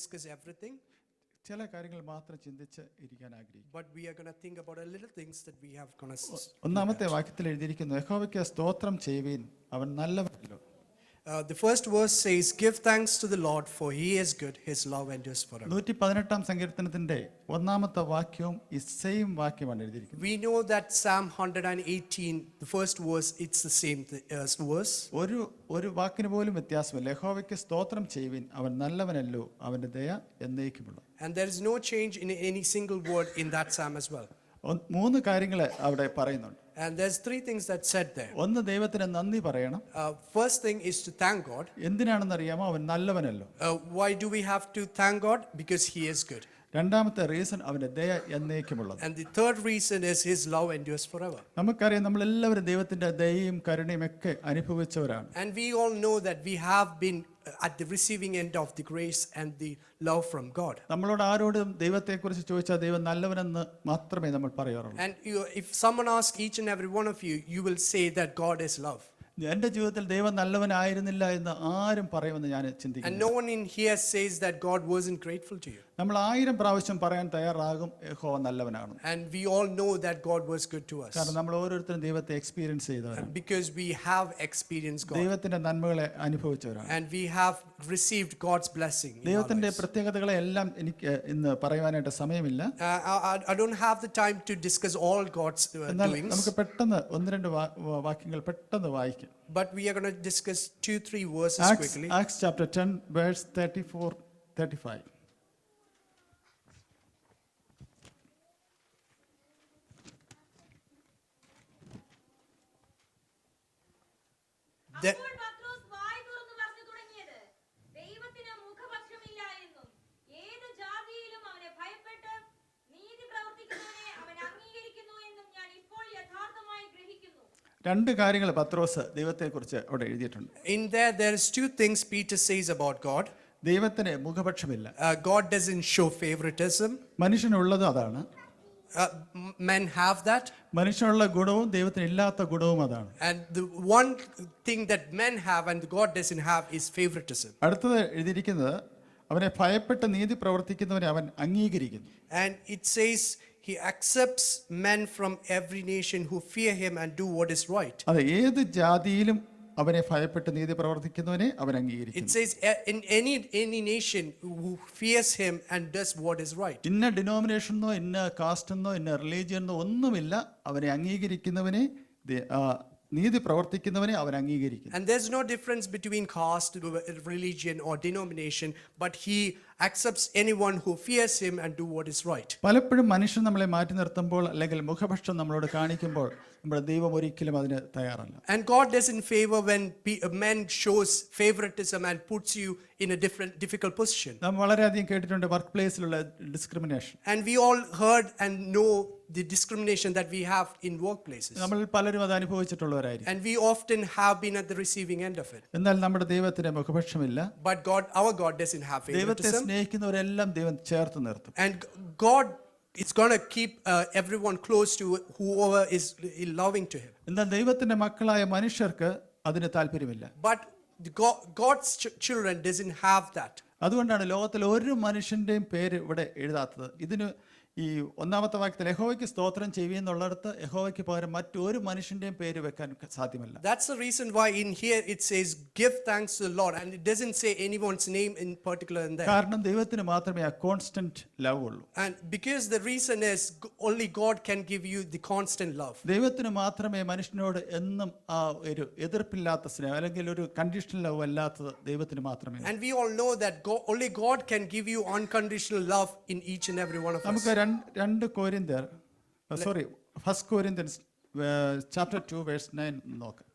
discuss everything, ചില കാര്യങ്ങൾ മാത്രം ചിന്തിച്ച് ഇരിക്കാൻ ആഗ്രഹിക്കും. but we are going to think about a little things that we have going to ഒന്നാമത്തെ വാക്യത്തിൽ എഴുതിയിരിക്കുന്നു, യഹോവയ്ക്ക് സ്തോത്രം ചെയ്യുവീൻ, അവൻ നല്ലവനല്ലോ. The first verse says, give thanks to the Lord, for he is good, his love endures forever. 118 സങ്കീർത്തനത്തിന്റെ ഒന്നാമത്തെ വാക്യവും ഈ സെയിം വാക്യമാണ് എഴുതിയിരിക്കുന്നത്. We know that Psalm 118, the first verse, it's the same verse. ഒരു വാക്കിന് പോലും വ്യത്യാസമില്ല. യഹോവയ്ക്ക് സ്തോത്രം ചെയ്യുവിൻ, അവൻ നല്ലവനല്ലോ, അവന്റെ ദയ എന്നേക്കുമുള്ള. And there is no change in any single word in that psalm as well. 3 കാര്യങ്ങൾ അവിടെ പറയുന്നുണ്ട്. And there's 3 things that said there. ഒന്ന്, ദൈവത്തിന് നന്ദി പറയണം. First thing is to thank God. എന്തിനാണെന്ന് അറിയാമോ? അവൻ നല്ലവനല്ലോ. Why do we have to thank God? Because he is good. രണ്ടാമത്തെ റീസൺ, അവന്റെ ദയ എന്നേക്കുമുള്ളത്. And the third reason is his love endures forever. നമുക്കറിയാം, നമ്മളെല്ലാവരും ദൈവത്തിന്റെ ദയയും കരുണയും ഒക്കെ അനുഭവിച്ചവരാണ്. And we all know that we have been at the receiving end of the grace and the love from God. നമ്മളോട് ആരോടും ദൈവത്തെക്കുറിച്ച് ചോദിച്ചാൽ ദൈവം നല്ലവനെന്ന് മാത്രമേ നമ്മൾ പറയാറുള്ളൂ. And if someone asks each and every one of you, you will say that God is love. എൻ്റെ ജീവിതത്തിൽ ദൈവം നല്ലവനായിരുന്നില്ല എന്ന് ആരും പറയുമെന്ന് ഞാൻ And ചിന്തിക്കുന്നു. no one in here says that God wasn't grateful to you. നമ്മൾ 1000 പ്രാവശ്യം പറയാൻ തയ്യാറാകും യഹോവ നല്ലവനാണ്. And we all know that God was good to us. കാരണം നമ്മൾ ഓരോരുത്തരും ദൈവത്തെ എക്സ്പീരിയൻസ് ചെയ്തവരാണ്. Because we have experienced God. ദൈവത്തിന്റെ നന്മകളെ അനുഭവിച്ചവരാണ്. And we have received God's blessing. ദൈവത്തിന്റെ പ്രത്യേകതകളെ എല്ലാം എനിക്ക് ഇന്ന് പറയുവാനായിട്ട് സമയമില്ല. I don't have the time to discuss all God's doings. നമുക്ക് പെട്ടെന്ന് 1-2 വാക്യങ്ങൾ പെട്ടെന്ന് വായിക്കാം. But we are going to discuss 2-3 verses quickly. Acts chapter 10 verse 34-35. രണ്ട് കാര്യങ്ങൾ പത്രോസ് ദൈവത്തെക്കുറിച്ച് അവിടെ എഴുതിയിട്ടുണ്ട്. In there is 2 things Peter says about God. ദൈവത്തിന് മുഖപക്ഷമില്ല. God doesn't show favoritism. മനുഷ്യനുള്ളത് അതാണ്. Men have that. മനുഷ്യനുള്ള ഗുണവും ദൈവത്തിന് ഇല്ലാത്ത ഗുണവും അതാണ്. And the one thing that men have and God doesn't have is favoritism. അടുത്തത് എഴുതിയിരിക്കുന്നത്, അവനെ ഭയപ്പെട്ട് നീതി പ്രവർത്തിക്കുന്നവനെ അവൻ അംഗീകരിക്കുന്നു. And it says he accepts men from every nation who fear him and do what is right. അതെ, ഏത് ജാതിയിലും അവനെ ഭയപ്പെട്ട് നീതി പ്രവർത്തിക്കുന്നവനെ അവൻ അംഗീകരിക്കുന്നു. It says in any nation who fears him and does what is right. ഇന്ന ഡിനോമിനേഷനോ ഇന്ന കാസ്റ്റെന്നോ ഇന്ന റിലീജിയനോ ഒന്നുമില്ല, അവനെ അംഗീകരിക്കുന്നവനെ നീതി പ്രവർത്തിക്കുന്നവനെ അവൻ അംഗീകരിക്കുന്നു. And there's no difference between caste, religion or denomination, but he accepts anyone who fears him and do what is right. പലപ്പോഴും മനുഷ്യൻ നമ്മളെ മാറ്റി നിർത്തുമ്പോൾ അല്ലെങ്കിൽ മുഖപക്ഷം നമ്മളോട് കാണിക്കുമ്പോൾ നമ്മുടെ ദൈവം ഒരിക്കലും അതിന് തയ്യാറല്ല. And God doesn't favor when man shows favoritism and puts you in a difficult position. നാം വളരെയധികം കേട്ടിട്ടുണ്ട് വർക്ക് പ്ലേസിലുള്ള discrimination. And we all heard and know the discrimination that we have in workplaces. നമ്മൾ പലരും അത് അനുഭവിച്ചിട്ടുള്ളവരായിരിക്കും. And we often have been at the receiving end of it. എന്നാൽ നമ്മുടെ ദൈവത്തിന് മുഖപക്ഷമില്ല. But our God doesn't have favoritism. സ്നേഹിക്കുന്നവരെല്ലാം ദൈവം ചേർത്ത് നിർത്തും. And God is going to keep everyone close to whoever is loving to him. എന്നാൽ ദൈവത്തിന്റെ മക്കളായ മനുഷ്യർക്ക് അതിന് താല്പര്യമില്ല. But God's children doesn't have that. അതുകൊണ്ടാണ് ലോകത്തിൽ ഒരു മനുഷ്യന്റെയും പേര് ഇവിടെ എഴുതാത്തത്. ഇതിന് ഈ ഒന്നാമത്തെ വാക്യത്തിൽ യഹോവയ്ക്ക് സ്തോത്രം ചെയ്യുന്നുള്ളിടത്ത് യഹോവയ്ക്ക് പകരം മറ്റൊരു മനുഷ്യന്റെയും പേര് വെക്കാൻ സാധ്യമല്ല. That's the reason why in here it says give thanks to the Lord, and it doesn't say anyone's name in particular in there. കാരണം ദൈവത്തിന് മാത്രമേ ആ കോൺസ്റ്റന്റ് ലവ് ഉള്ളൂ. And because the reason is only God can give you the constant love. ദൈവത്തിന് മാത്രമേ മനുഷ്യനോട് എന്നും ആ ഒരു എതിർപ്പില്ലാത്ത സ്നേഹം അല്ലെങ്കിൽ ഒരു കണ്ടീഷണൽ ലവ് അല്ലാത്തത് ദൈവത്തിന് മാത്രമേ. And we all know that only God can give you unconditional love in each and every one of us. നമുക്ക് 2 Corinthians chapter 2 verse 9 നോക്കാം.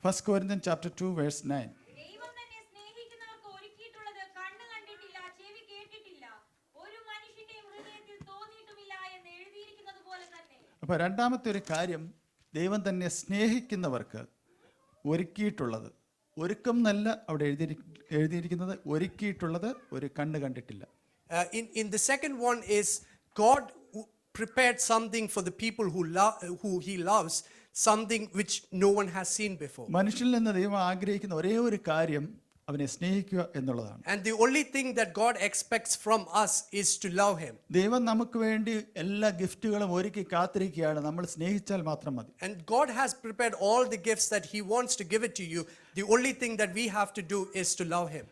1 Corinthians chapter 2 verse 9. ദൈവം തന്നെ സ്നേഹിക്കുന്നവർക്ക് ഒരുക്കിയിട്ടുള്ളത് കണ്ണ് കണ്ടിട്ടില്ല, ചെവി കേട്ടിട്ടില്ല, ഒരു മനുഷ്യന്റെയും ഹൃദയത്തിൽ തോന്നിയിട്ടുമില്ല എന്ന് എഴുതിയിരിക്കുന്നതുപോലെ തന്നെ. അപ്പോൾ രണ്ടാമത്തെ ഒരു കാര്യം, ദൈവം തന്നെ സ്നേഹിക്കുന്നവർക്ക് ഒരുക്കിയിട്ടുള്ളത്, ഒരുക്കം എന്നല്ല അവിടെ എഴുതിയിരിക്കുന്നത്, ഒരുക്കിയിട്ടുള്ളത് ഒരു കണ്ണ് കണ്ടിട്ടില്ല. In the second one is God prepared something for the people who he loves something which no one has seen before. മനുഷ്യനിൽ നിന്ന് ദൈവം ആഗ്രഹിക്കുന്ന ഒരേ ഒരു കാര്യം അവനെ സ്നേഹിക്കുക എന്നുള്ളതാണ്. And the only thing that God expects from us is to love him. ദൈവം നമുക്ക് വേണ്ടി എല്ലാ ഗിഫ്റ്റുകളും ഒരുക്കി കാത്തിരിക്കുകയാണ്, നമ്മൾ സ്നേഹിച്ചാൽ മാത്രം മതി. And God has prepared all the gifts that he wants to give it to you. The only thing that we have to do is to love him.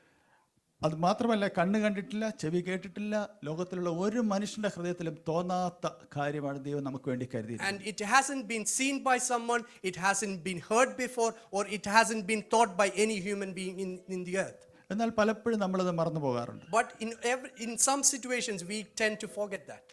അത് മാത്രമല്ല, കണ്ണ് കണ്ടിട്ടില്ല, ചെവി കേട്ടിട്ടില്ല, ലോകത്തിലുള്ള ഒരു മനുഷ്യന്റെ ഹൃദയത്തിലും തോന്നാത്ത കാര്യമാണ് ദൈവം നമുക്ക് വേണ്ടി കരുതിയത്. And it hasn't been seen by someone, it hasn't been heard before, or it hasn't been thought by any human being in the earth. എന്നാൽ പലപ്പോഴും നമ്മളത് മറന്നു പോകാറുണ്ട്. But in some situations we tend to forget that.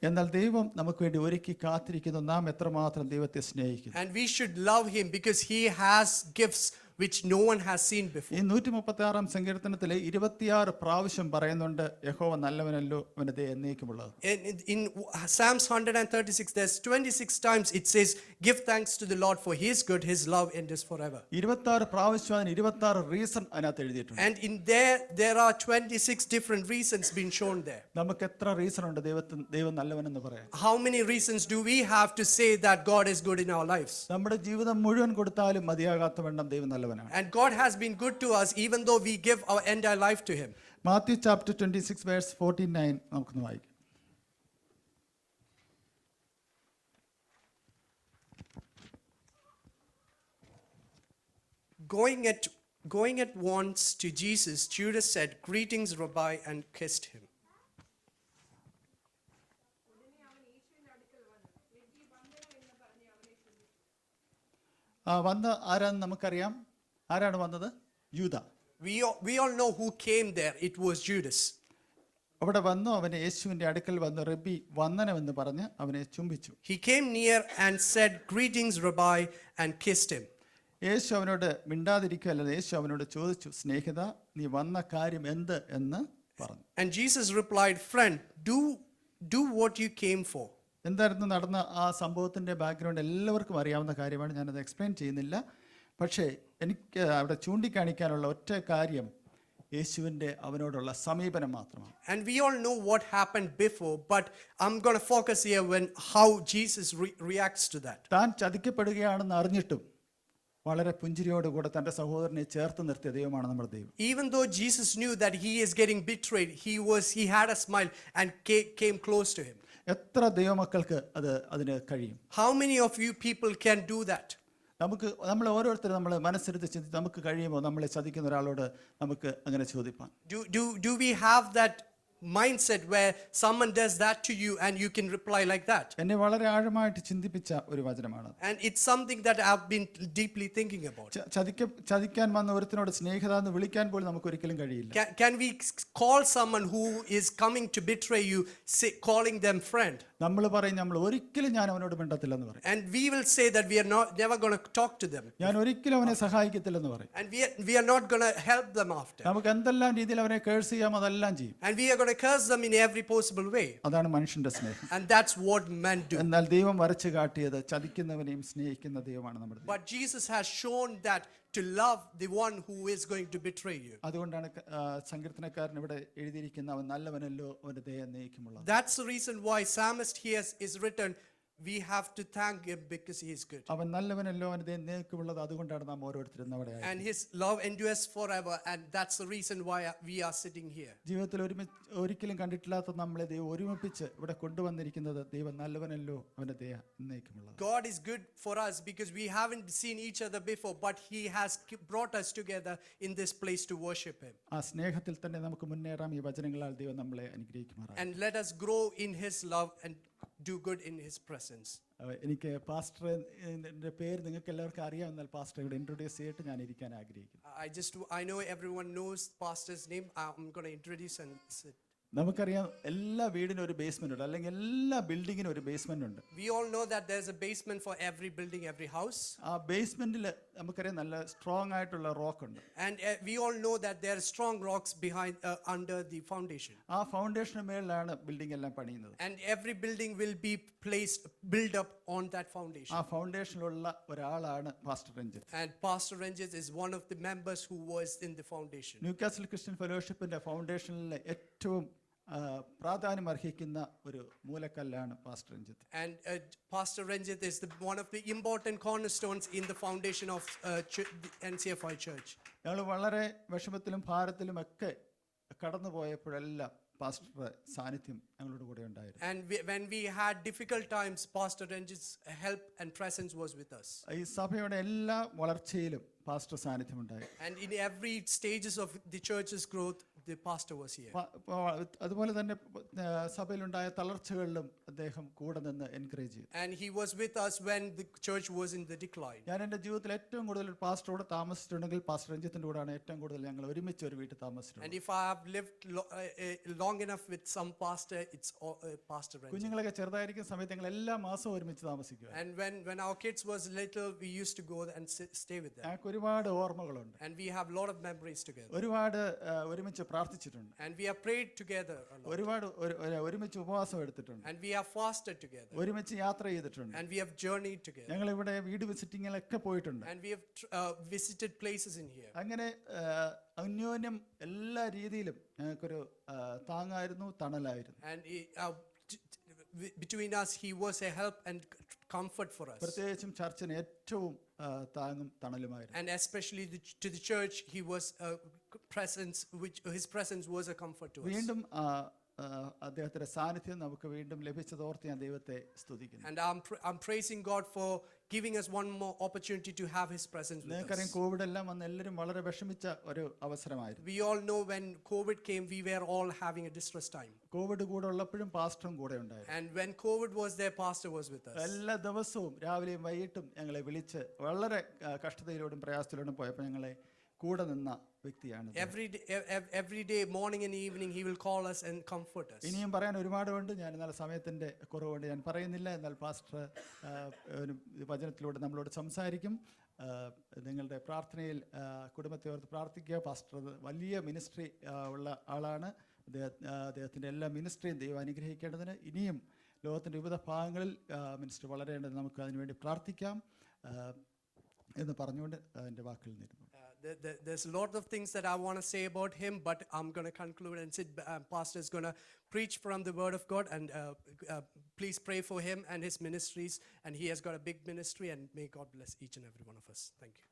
എന്നാൽ ദൈവം നമുക്ക് വേണ്ടി ഒരുക്കി കാത്തിരിക്കുന്നു, നാം എത്രമാത്രം ദൈവത്തെ സ്നേഹിക്കുന്നു. And we should love him because he has gifts which no one has seen before. ഈ 136 സങ്കീർത്തനത്തിലെ 26 പ്രാവശ്യം പറയുന്നുണ്ട്, യഹോവ നല്ലവനല്ലോ, അവന്റെ ദയ എന്നേക്കുമുള്ളത്. In Psalms 136, there's 26 times it says, give thanks to the Lord for he is good, his love endures forever. 26 പ്രാവശ്യം അതിന് 26 റീസൺ അതിനകത്ത് എഴുതിയിട്ടുണ്ട്. And in there are 26 different reasons being shown there. നമുക്ക് എത്ര റീസൺ ഉണ്ട് ദൈവം നല്ലവനെന്ന് പറയാൻ? How many reasons do we have to say that God is good in our lives? നമ്മുടെ ജീവിതം മുഴുവൻ കൊടുത്താലും മതിയാകാത്ത വണ്ണം ദൈവം നല്ലവനാണ്. And God has been good to us even though we give our entire life to him. Matthew chapter 26 verse 49 നമുക്കൊന്ന് വായിക്കാം. Going at once to Jesus, Judas said, "Greetings, Rabbi," and kissed him. വന്ന് ആരാന്ന് നമുക്കറിയാം. ആരാണ് വന്നത്? യൂദ. We all know who came there. It was Judas. അവിടെ വന്നു, അവനെ യേശുവിന്റെ അടുക്കൽ വന്ന് റബ്ബി വന്ദനമെന്ന് പറഞ്ഞ് അവനെ ചുംബിച്ചു. He came near and said, "Greetings, Rabbi," and kissed him. യേശു അവനോട് മിണ്ടാതിരിക്കുകയല്ല, യേശു അവനോട് ചോദിച്ചു, സ്നേഹിത, നീ വന്ന കാര്യം എന്ത് എന്ന് പറഞ്ഞു. And Jesus replied, "Friend, do what you came for." എന്തായിരുന്നു നടന്ന ആ സംഭവത്തിന്റെ ബാക്ക്ഗ്രൗണ്ട് എല്ലാവർക്കും അറിയാവുന്ന കാര്യമാണ്, ഞാനത് എക്സ്പ്ലെയിൻ ചെയ്യുന്നില്ല. പക്ഷേ എനിക്ക് അവിടെ ചൂണ്ടിക്കാണിക്കാനുള്ള ഒറ്റ കാര്യം യേശുവിൻ്റെ അവനോടുള്ള സമീപനം മാത്രമാണ്. And we all know what happened before, but I'm going to focus here when how Jesus reacts to that. താൻ ചതിക്കപ്പെടുകയാണെന്ന് അറിഞ്ഞിട്ടും വളരെ പുഞ്ചിരിയോടുകൂടെ തൻ്റെ സഹോദരനെ ചേർത്ത് നിർത്തിയ ദൈവമാണ് നമ്മുടെ ദൈവം. Even though Jesus knew that he is getting betrayed, he had a smile and came close to him. എത്ര ദൈവമക്കൾക്ക് അതിന് കഴിയും? How many of you people can do that? നമ്മൾ ഓരോരുത്തരും നമ്മൾ മനസ്സെടുത്ത് ചിന്തിച്ച് നമുക്ക് കഴിയുമോ നമ്മളെ ചതിക്കുന്ന ഒരാളോട് നമുക്ക് അങ്ങനെ ചോദിപ്പാൻ? Do we have that mindset where someone does that to you and you can reply like that? എന്നെ വളരെ ആഴമായിട്ട് ചിന്തിപ്പിച്ച ഒരു വചനമാണ്. And it's something that I've been deeply thinking about. ചതിക്കാൻ വന്ന ഒരുത്തിനോട് സ്നേഹിത എന്ന് വിളിക്കാൻ പോലും നമുക്ക് ഒരിക്കലും കഴിയില്ല. Can we call someone who is coming to betray you, calling them friend? നമ്മൾ പറയും, നമ്മൾ ഒരിക്കലും ഞാൻ അവനോട് മിണ്ടത്തില്ലെന്ന് പറയും. And we will say that we are never going to talk to them. ഞാൻ ഒരിക്കലും അവനെ സഹായിക്കത്തില്ലെന്ന് പറയും. And we are not going to help them after. നമുക്ക് എന്തെല്ലാം രീതിയിൽ അവനെ കേഴ്സ് ചെയ്യാം അതെല്ലാം ചെയ്യും. And we are going to curse them in every possible way. അതാണ് മനുഷ്യന്റെ സ്നേഹം. And that's what men do. എന്നാൽ ദൈവം വരച്ചു കാട്ടിയത് ചതിക്കുന്നവനെയും സ്നേഹിക്കുന്ന ദൈവമാണ് നമ്മുടെ ദൈവം. But Jesus has shown that to love the one who is going to betray you. അതുകൊണ്ടാണ് സങ്കീർത്തനക്കാരൻ ഇവിടെ എഴുതിയിരിക്കുന്ന, അവൻ നല്ലവനല്ലോ, അവന്റെ ദയ എന്നേക്കുമുള്ളത്. That's the reason why psalmist here is written, we have to thank him because he is good. അവൻ നല്ലവനല്ലോ, അവന്റെ ദയ എന്നേക്കുമുള്ളത്. അതുകൊണ്ടാണ് നാം ഓരോരുത്തരും അവിടെ. And his love endures forever, and that's the reason why we are sitting here. ജീവിതത്തിൽ ഒരിക്കലും കണ്ടിട്ടില്ലാത്ത നമ്മളെ ദൈവം ഒരുമിപ്പിച്ച് ഇവിടെ കൊണ്ടുവന്നിരിക്കുന്നത്, ദൈവം നല്ലവനല്ലോ, അവന്റെ ദയ എന്നേക്കുമുള്ളത്. God is good for us because we haven't seen each other before, but he has brought us together in this place to worship him. ആ സ്നേഹത്തിൽ തന്നെ നമുക്ക് മുന്നേറാം. ഈ വചനങ്ങളാൽ ദൈവം നമ്മളെ അനുഗ്രഹിക്കുമാറാകട്ടെ. And let us grow in his love and do good in his presence. എനിക്ക് പാസ്റ്ററിന്റെ പേര് നിങ്ങൾക്ക് എല്ലാവർക്കും അറിയാം, എന്നാൽ പാസ്റ്റർ ഇവിടെ ഇൻട്രൊഡ്യൂസ് ചെയ്തിട്ട് ഞാൻ ഇരിക്കാൻ ആഗ്രഹിക്കുന്നു. I know everyone knows pastor's name. I'm going to introduce and sit. നമുക്കറിയാം, എല്ലാ വീടിനും ഒരു ബേസ്മെന്റ് ഉണ്ട്, അല്ലെങ്കിൽ എല്ലാ ബിൽഡിങ്ങിനും ഒരു ബേസ്മെന്റ് ഉണ്ട്. We all know that there's a basement for every building, every house. ആ ബേസ്മെന്റിൽ നമുക്കറിയാം നല്ല സ്ട്രോങ് ആയിട്ടുള്ള റോക്ക് ഉണ്ട്. And we all know that there are strong rocks under the foundation. ആ ഫൗണ്ടേഷന് മേളിലാണ് ബിൽഡിംഗ് എല്ലാം പണിയുന്നത്. And every building will be built up on that foundation. ആ ഫൗണ്ടേഷനിലുള്ള ഒരാളാണ് pastor Ranjith. And Pastor Ranjit is one of the members who was in the foundation. Newcastle Christian ഫെലോഷിപ്പിന്റെ ഫൗണ്ടേഷനിലെ ഏറ്റവും പ്രാധാന്യം അർഹിക്കുന്ന ഒരു മൂലക്കല്ലാണ് pastor Ranjith. And Pastor Ranjit is one of the important cornerstones in the foundation of the NCFI Church. ഞങ്ങൾ വളരെ വിഷമത്തിലും ഭാരത്തിലും ഒക്കെ കടന്നു പോയപ്പോഴെല്ലാം പാസ്റ്ററുടെ സാന്നിധ്യം ഞങ്ങളുടെ കൂടെ ഉണ്ടായിരുന്നു. And when we had difficult times, Pastor Ranjit's help and presence was with us. ഈ സഭയുടെ എല്ലാ വളർച്ചയിലും പാസ്റ്റർ സാന്നിധ്യം ഉണ്ടായിരുന്നു. And in every stages of the church's growth, the pastor was here. അതുപോലെ തന്നെ സഭയിലുണ്ടായ തളർച്ചകളിലും അദ്ദേഹം കൂടെ നിന്ന് എൻകറേജ് ചെയ്തു. And he was with us when the church was in the decline. ഞാൻ എൻ്റെ ജീവിതത്തിൽ ഏറ്റവും കൂടുതൽ ഒരു പാസ്റ്ററോട് താമസിച്ചിട്ടുണ്ടെങ്കിൽ പാസ്റ്റർ രഞ്ജിത്തിൻ്റെ കൂടെയാണ് ഏറ്റവും കൂടുതൽ ഞങ്ങൾ ഒരുമിച്ച് ഒരു വീട്ടിൽ താമസിച്ചിട്ടുണ്ട്. And if I have lived long enough with some pastor, it's Pastor Ranjit. കുഞ്ഞുങ്ങളൊക്കെ ചെറുതായിരിക്കുന്ന സമയത്ത് ഞങ്ങൾ എല്ലാ മാസവും ഒരുമിച്ച് താമസിക്കുക. And when our kids was little, we used to go and stay with them. ഞങ്ങൾക്ക് ഒരുപാട് ഓർമ്മകളുണ്ട്. And we have a lot of memories together. ഒരുപാട് ഒരുമിച്ച് പ്രാർത്ഥിച്ചിട്ടുണ്ട്. And we have prayed together a lot. ഒരുപാട് ഒരുമിച്ച് ഉപവാസം എടുത്തിട്ടുണ്ട്. And we have fasted together. ഒരുമിച്ച് യാത്ര ചെയ്തിട്ടുണ്ട്. And we have journeyed together. ഞങ്ങൾ ഇവിടെ വീട് വിസിറ്റിങ്ങിലൊക്കെ പോയിട്ടുണ്ട്. And we have visited places in here. അങ്ങനെ അന്യോന്യം എല്ലാ രീതിയിലും ഞങ്ങൾക്കൊരു താങ്ങായിരുന്നു, തണലായിരുന്നു. And between us, he was a help and comfort for us. പ്രത്യേകിച്ചും ചർച്ചിന് ഏറ്റവും താങ്ങും തണലുമായിരുന്നു. And especially to the church, he was a presence, his presence was a comfort to us. വീണ്ടും അദ്ദേഹത്തിന്റെ സാന്നിധ്യം നമുക്ക് വീണ്ടും ലഭിച്ചതോർത്ത് ഞാൻ ദൈവത്തെ സ്തുതിക്കുന്നു. And I'm praising God for giving us one more opportunity to have his presence with നിങ്ങൾക്കറിയാം, us. Covid എല്ലാം വന്ന് എല്ലാവരും വളരെ വിഷമിച്ച ഒരു അവസരമായിരുന്നു. We all know when COVID came, we were all having a distress time. Covid കൂടെ ഉള്ളപ്പോഴും പാസ്റ്ററും കൂടെ ഉണ്ടായിരുന്നു. And when COVID was there, pastor was with us. എല്ലാ ദിവസവും രാവിലെയും വൈകിട്ടും ഞങ്ങളെ വിളിച്ച് വളരെ കഷ്ടതയിലൂടെയും പ്രയാസത്തിലൂടെയും പോയപ്പോൾ ഞങ്ങളെ കൂടെ നിന്ന വ്യക്തിയാണ്. Every day, morning and evening, he will call us and comfort us. ഇനിയും പറയാൻ ഒരുപാടുണ്ട്. ഞാൻ എന്നാൽ സമയത്തിൻ്റെ കുറവുകൊണ്ട് ഞാൻ പറയുന്നില്ല. എന്നാൽ പാസ്റ്റർ വചനത്തിലൂടെ നമ്മളോട് സംസാരിക്കും. നിങ്ങളുടെ പ്രാർത്ഥനയിൽ കുടുംബത്തെ ഓർത്ത് പ്രാർത്ഥിക്കുക. പാസ്റ്റർ വലിയ മിനിസ്ട്രി ഉള്ള ആളാണ്. അദ്ദേഹത്തിൻ്റെ എല്ലാ മിനിസ്ട്രിയും ദൈവം അനുഗ്രഹിക്കേണ്ടതിന് ഇനിയും ലോകത്തിൻ്റെ വിവിധ ഭാഗങ്ങളിൽ മിനിസ്ട്രി വളരേണ്ടത് നമുക്ക് അതിനുവേണ്ടി പ്രാർത്ഥിക്കാം എന്ന് പറഞ്ഞുകൊണ്ട് എൻ്റെ വാക്കുകൾ നിരുന്നു. There's a lot of things that I want to say about him, but I'm going to conclude and say pastor is going to preach from the word of God, and please pray for him and his ministries, and he has got a big ministry, and may God bless each and every one of us. Thank you.